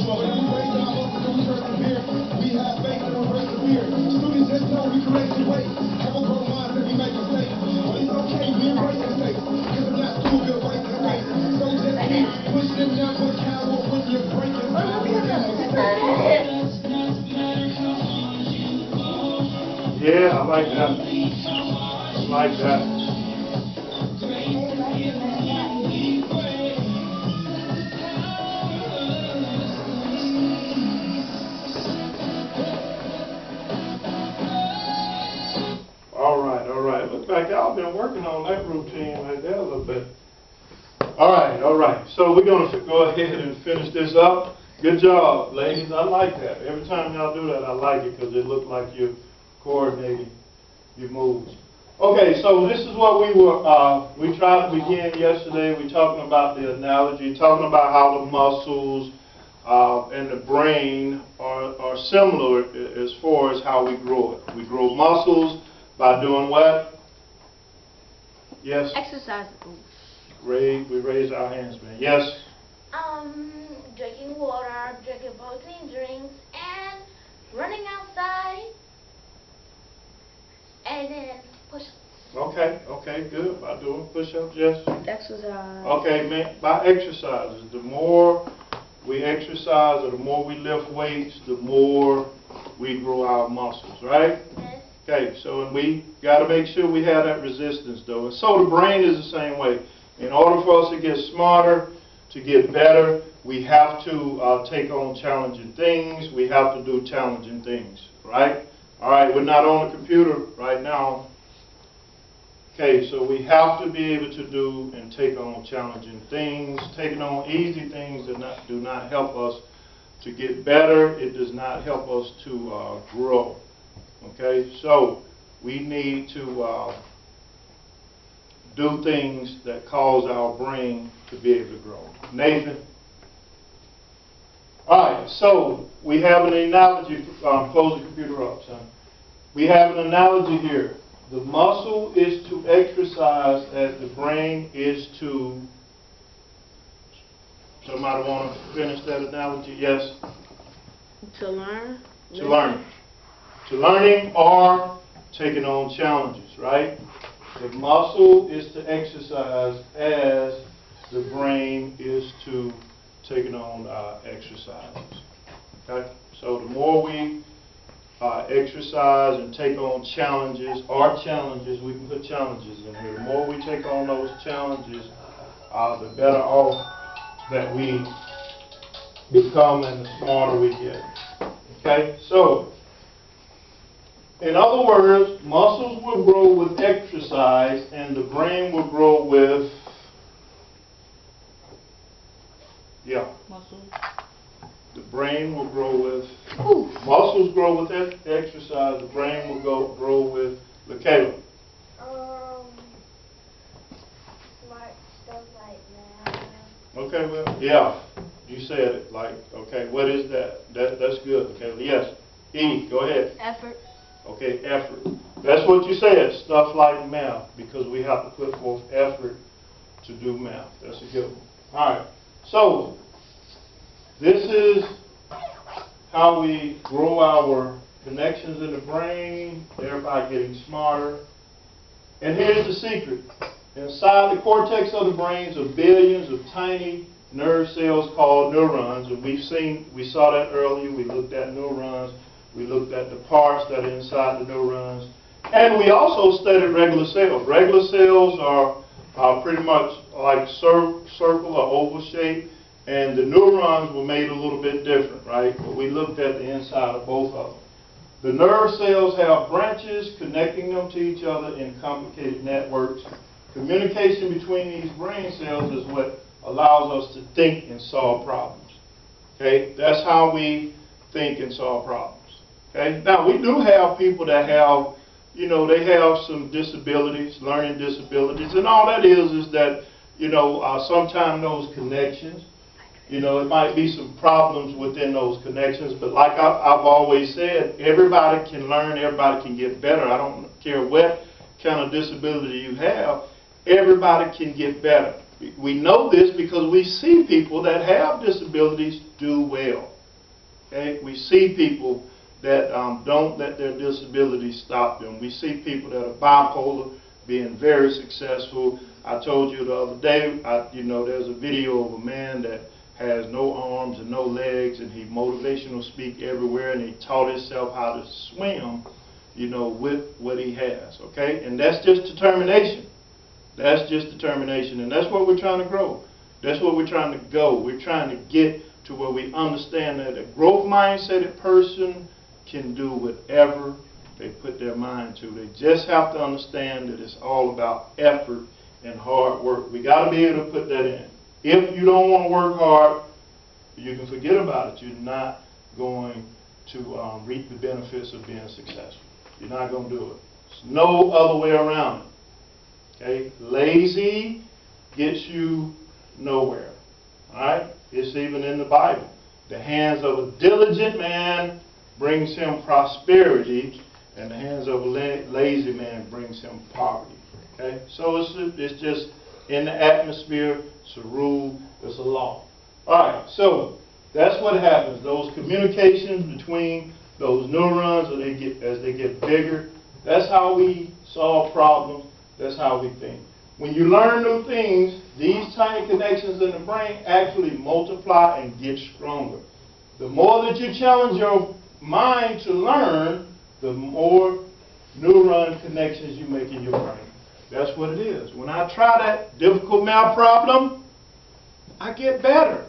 Yeah, I like that. I like that. All right, all right. Looks like y'all been working on that routine right there a little bit. All right, all right. So we're going to go ahead and finish this up. Good job, ladies. I like that. Every time y'all do that, I like it because it looks like you're coordinating your moves. Okay, so this is what we tried to begin yesterday. We're talking about the analogy, talking about how the muscles and the brain are similar as far as how we grow it. We grow muscles by doing what? Yes? Exercise. We raise our hands, man. Yes? Drinking water, drinking protein drinks, and running outside, and then push-ups. Okay, okay, good. By doing push-ups, yes? Exercise. Okay, man, by exercises. The more we exercise or the more we lift weights, the more we grow our muscles, right? Yes. Okay, so we got to make sure we have that resistance, though. And so the brain is the same way. In order for us to get smarter, to get better, we have to take on challenging things. We have to do challenging things, right? All right, we're not on the computer right now. Okay, so we have to be able to do and take on challenging things. Taking on easy things do not help us to get better. It does not help us to grow. Okay, so we need to do things that cause our brain to be able to grow. Nathan? All right, so we have an analogy. Close the computer up, son. We have an analogy here. The muscle is to exercise as the brain is to... Somebody want to finish that analogy? Yes? To learn. To learn. To learning or taking on challenges, right? The muscle is to exercise as the brain is to taking on exercises. Okay? So the more we exercise and take on challenges, we can put challenges in here. The more we take on those challenges, the better off that we become and the smarter we get. Okay? So, in other words, muscles will grow with exercise and the brain will grow with, Muscles. the brain will grow with, muscles grow with exercise, the brain will grow with, Lakayla. Smart stuff like that. Okay, well, yeah, you said it, like, okay, what is that? That's good, Lakayla. Yes. E, go ahead. Effort. Okay, effort. That's what you said, stuff like math, because we have to put forth effort to do math. That's a good one. All right, so this is how we grow our connections in the brain, thereby getting smarter. And here's the secret. Inside the cortex of the brains are billions of tiny nerve cells called neurons, and we saw that earlier. We looked at neurons. We looked at the parts that are inside the neurons. And we also studied regular cells. Regular cells are pretty much like circle or oval shape, and the neurons were made a little bit different, right? But we looked at the inside of both of them. The nerve cells have branches connecting them to each other in complicated networks. Communication between these brain cells is what allows us to think and solve problems. Okay? That's how we think and solve problems. Okay? Now, we do have people that have, they have some disabilities, learning disabilities, and all that is that, sometimes those connections, it might be some problems within those connections, but like I've always said, everybody can learn, everybody can get better. I don't care what kind of disability you have, everybody can get better. We know this because we see people that have disabilities do well. Okay? We see people that don't let their disabilities stop them. We see people that are bipolar being very successful. I told you the other day, there's a video of a man that has no arms and no legs, and he motivational speak everywhere, and he taught himself how to swim, with what he has, okay? And that's just determination. That's just determination, and that's what we're trying to grow. That's what we're trying to go. We're trying to get to where we understand that a growth mindset person can do whatever they put their mind to. They just have to understand that it's all about effort and hard work. We got to be able to put that in. If you don't want to work hard, you can forget about it. You're not going to reap the benefits of being successful. You're not going to do it. There's no other way around it. Okay? Lazy gets you nowhere. All right? It's even in the Bible. The hands of a diligent man brings him prosperity, and the hands of a lazy man brings him poverty. Okay? So it's just in the atmosphere. It's a rule. It's a law. All right. So that's what happens. Those communications between those neurons, as they get bigger, that's how we solve problems. That's how we think. When you learn new things, these tiny connections in the brain actually multiply and get stronger. The more that you challenge your mind to learn, the more neuron connections you make in your brain. That's what it is. When I try that difficult math problem, I get better.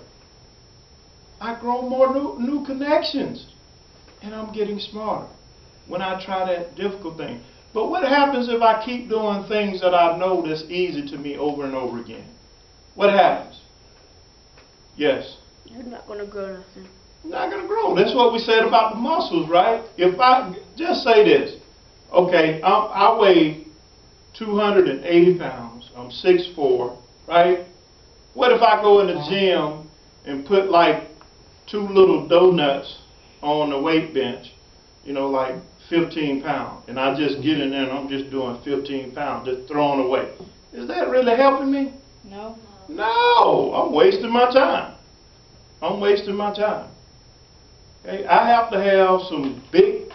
I grow more new connections, and I'm getting smarter when I try that difficult thing. But what happens if I keep doing things that I know that's easy to me over and over again? What happens? Yes? You're not going to grow nothing. Not going to grow. That's what we said about the muscles, right? If I just say this, okay, I weigh 280 pounds. I'm 6'4", right? What if I go in the gym and put like 2 little donuts on the weight bench, like 15 pounds, and I just get in there and I'm just doing 15 pounds, just throwing away? Is that really helping me? No. No, I'm wasting my time. I'm wasting my time. Okay? I have to have some big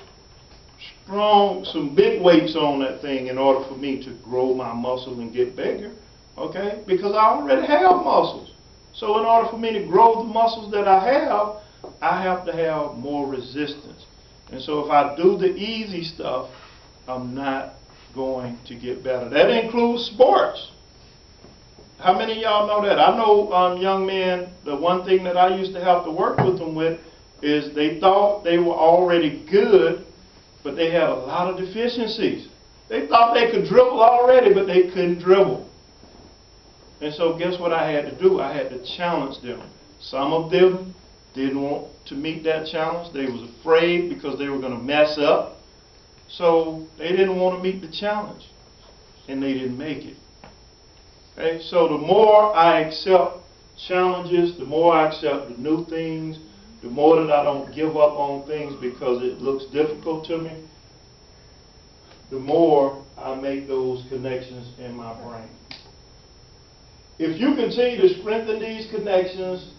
weights on that thing in order for me to grow my muscle and get bigger. Okay? Because I already have muscles. So in order for me to grow the muscles that I have to have more resistance. And so if I do the easy stuff, I'm not going to get better. That includes sports. How many of y'all know that? I know young men, the one thing that I used to have to work with them with is they thought they were already good, but they had a lot of deficiencies. They thought they could dribble already, but they couldn't dribble. And so guess what I had to do? I had to challenge them. Some of them didn't want to meet that challenge. They was afraid because they were going to mess up. So they didn't want to meet the challenge, and they didn't make it. Okay? So the more I accept challenges, the more I accept the new things, the more that I don't give up on things because it looks difficult to me, the more I make those connections in my brain. If you continue to strengthen these connections,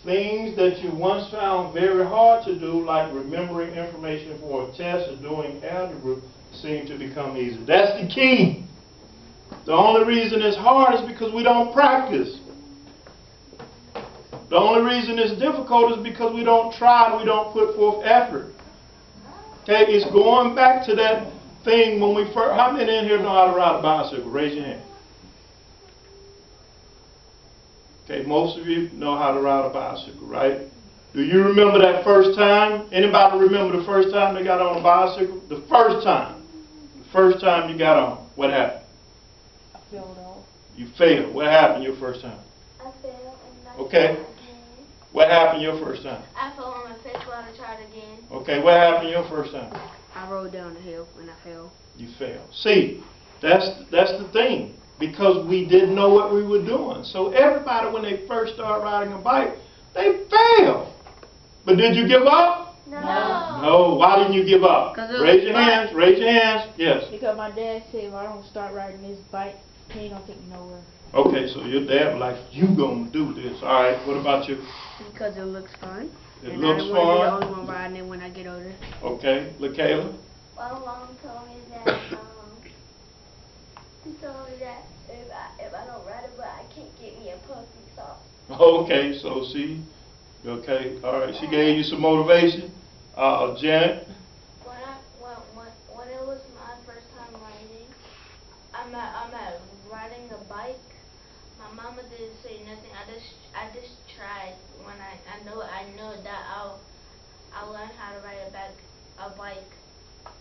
things that you once found very hard to do, like remembering information for a test or doing algebra, seem to become easy. That's the key. The only reason it's hard is because we don't practice. The only reason it's difficult is because we don't try and we don't put forth effort. Okay, it's going back to that thing when we first. How many in here know how to ride a bicycle? Raise your hand. Okay, most of you know how to ride a bicycle, right? Do you remember that first time? Anybody remember the first time they got on a bicycle? The first time. The first time you got on. What happened? I failed off. You failed. What happened your first time? I failed. Okay. What happened your first time? I fell on my face while I tried again. Okay, what happened your first time? I rolled down the hill and I fell. You failed. See, that's the thing. Because we didn't know what we were doing. So everybody, when they first start riding a bike, they fail. But did you give up? No. No. Why didn't you give up? Raise your hands. Raise your hands. Yes. Because my dad said if I don't start riding this bike, he ain't gonna take me nowhere. Okay, so your dad was like, you gonna do this. All right, what about you? Because it looks fun. It And looks I don't want to be the fun. only one riding it when I get older. Okay, LaKayla? Well, Mom told me that, she told me that if I don't ride a bike, I can't get me a puppy, so. Okay, so she, okay, all right, she gave you some motivation. Janet? When it was my first time riding, I'm at riding a bike. My mama didn't say nothing. I just tried. When I know that I'll learn how to ride a bike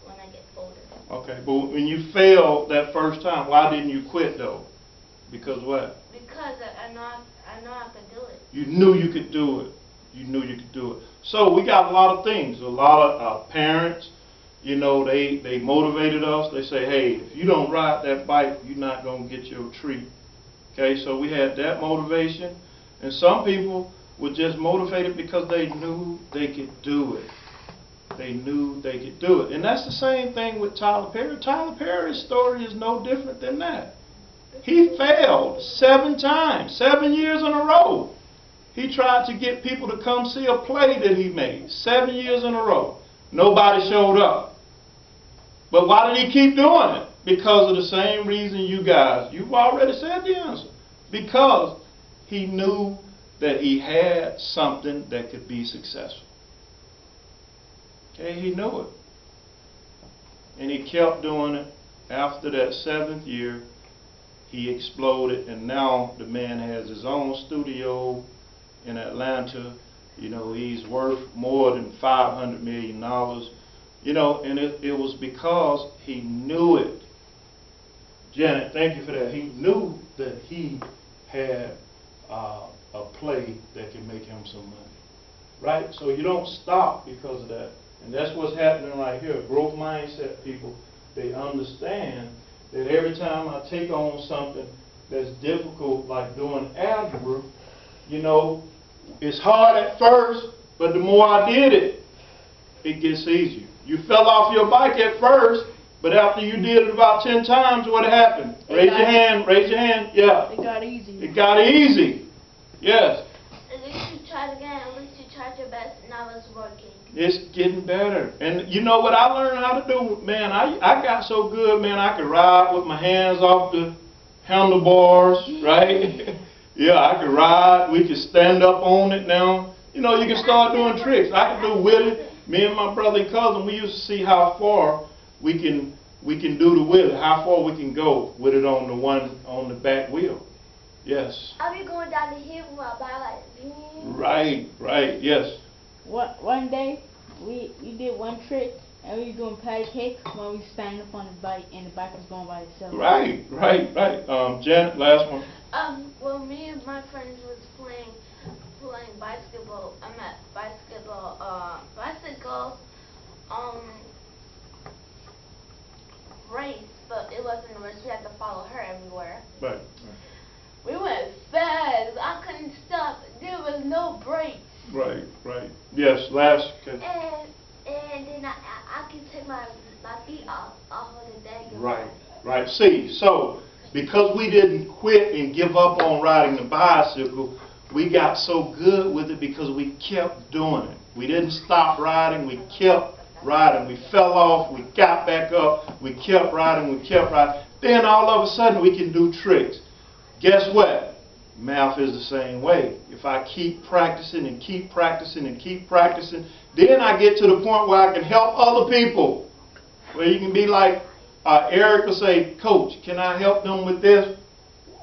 when I get older. Okay, but when you failed that first time, why didn't you quit though? Because what? Because I know I could do it. You knew you could do it. You knew you could do it. So we got a lot of things. A lot of parents, you know, they motivated us. They say, hey, if you don't ride that bike, you're not going to get your treat. Okay, so we had that motivation. And some people were just motivated because they knew they could do it. They knew they could do it. And that's the same thing with Tyler Perry. Tyler Perry's story is no different than that. He failed 7 times, 7 years in a row. He tried to get people to come see a play that he made 7 years in a row. Nobody showed up. But why did he keep doing it? Because of the same reason you guys. You've already said the answer. Because he knew that he had something that could be successful. Okay, he knew it. And he kept doing it. After that 7th year, he exploded, and now the man has his own studio in Atlanta. You know, he's worth more than $500 million. You know, and it was because he knew it. Janet, thank you for that. He knew that he had a play that can make him some money. Right? So you don't stop because of that. And that's what's happening right here. Growth mindset people, they understand that every time I take on something that's difficult, like doing algebra, you know, it's hard at first, but the more I did it, it gets easier. You fell off your bike at first, but after you did it about 10 times, what happened? Raise your hand, raise your hand. Yeah. It got easy. It got easy. Yes. At least you tried again. At least you tried your best. Now it's working. It's getting better. And you know what I learned how to do? Man, I got so good, man, I could ride with my hands off the handlebars, right? Yeah, I could ride. We could stand up on it now. You know, you can start doing tricks. I could do wheelie. Me and my brother and cousin, we used to see how far we can do the wheelie, how far we can go with it on the back wheel. Yes. I'll be going down the hill with my bike like. Right, yes. One day, we did one trick, and we were doing patty cakes while we standing up on the bike, and the bike was going by itself. Right. Janet, last one. Well, me and my friends was playing basketball. I'm at bicycle race, but it wasn't a race. We had to follow her everywhere. Right. We went fast. I couldn't stop. There was no brakes. Right. Yes, last. Okay. And then I can take my feet off of the dang. Right. See, so because we didn't quit and give up on riding the bicycle, we got so good with it because we kept doing it. We didn't stop riding. We kept riding. We fell off. We got back up. We kept riding. Then all of a sudden we can do tricks. Guess what? Math is the same way. If I keep practicing and keep practicing and keep practicing, then I get to the point where I can help other people. Where you can be like Eric will say, Coach, can I help them with this?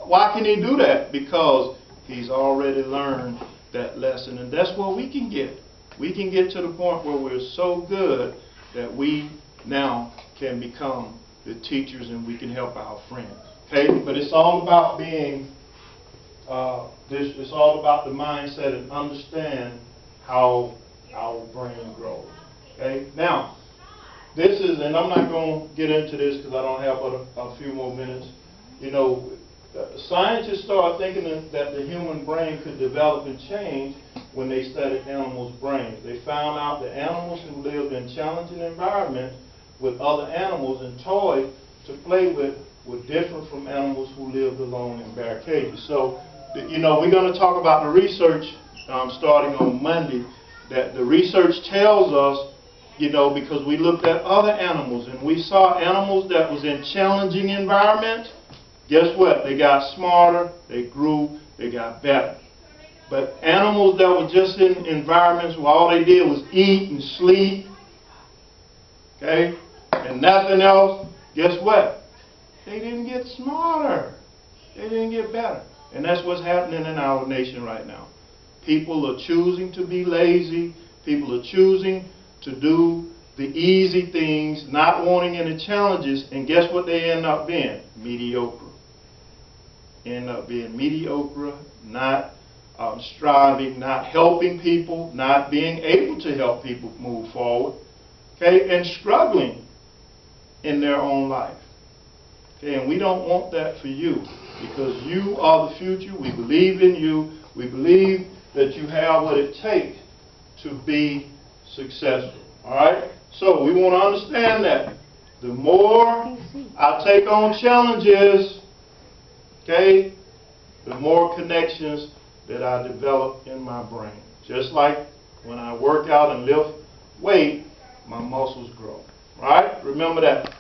Why can he do that? Because he's already learned that lesson. And that's where we can get. We can get to the point where we're so good that we now can become the teachers and we can help our friends. Okay? But it's all about being it's all about the mindset and understand how our brain grows. Okay? Now, this is, and I'm not going to get into this because I don't have but a few more minutes. You know, scientists started thinking that the human brain could develop and change when they studied animals' brains. They found out that animals who lived in challenging environments with other animals and toys to play with were different from animals who lived alone in bear cages. So, you know, we're going to talk about the research starting on Monday. that the research tells us, you know, because we looked at other animals and we saw animals that was in challenging environments. Guess what? They got smarter, they grew, they got better. But animals that were just in environments where all they did was eat and sleep, okay, and nothing else, guess what? They didn't get smarter. They didn't get better. And that's what's happening in our nation right now. People are choosing to be lazy. People are choosing to do the easy things, not wanting any challenges, and guess what they end up being? Mediocre. End up being mediocre, not striving, not helping people, not being able to help people move forward, okay, and struggling in their own life. Okay, and we don't want that for you, because you are the future. We believe in you. We believe that you have what it takes to be successful. All right? So we want to understand that the more I take on challenges, okay, the more connections that I develop in my brain. Just like when I work out and lift weight, my muscles grow. All right? Remember that.